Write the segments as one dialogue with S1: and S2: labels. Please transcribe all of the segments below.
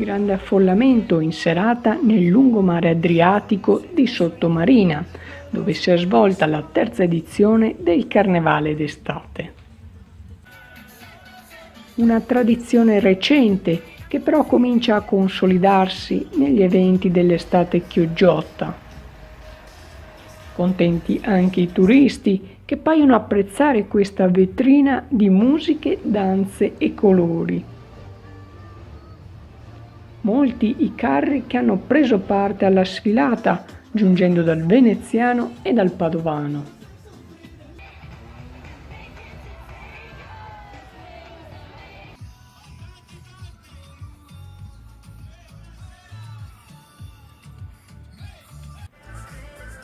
S1: Grande affollamento in serata nel lungomare Adriatico di Sottomarina, dove si è svolta la terza edizione del Carnevale d'estate. Una tradizione recente che però comincia a consolidarsi negli eventi dell'estate chioggiotta. Contenti anche i turisti che paiono apprezzare questa vetrina di musiche, danze e colori. Molti i carri che hanno preso parte alla sfilata, giungendo dal veneziano e dal padovano.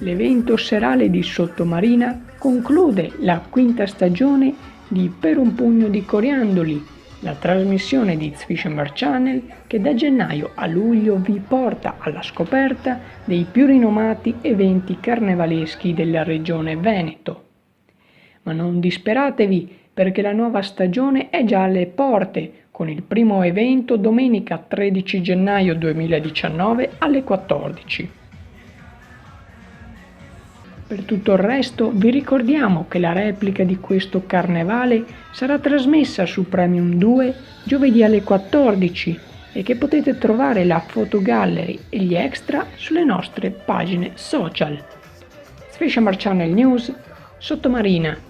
S1: L'evento serale di Sottomarina conclude la quinta stagione di Per un pugno di coriandoli, la trasmissione di Zwischer Channel che da gennaio a luglio vi porta alla scoperta dei più rinomati eventi carnevaleschi della regione Veneto. Ma non disperatevi perché la nuova stagione è già alle porte, con il primo evento domenica 13 gennaio 2019 alle 14. Per tutto il resto vi ricordiamo che la replica di questo carnevale sarà trasmessa su Premium 2 giovedì alle 14 e che potete trovare la fotogallery e gli extra sulle nostre pagine social. Zwischer Channel News, Sottomarina.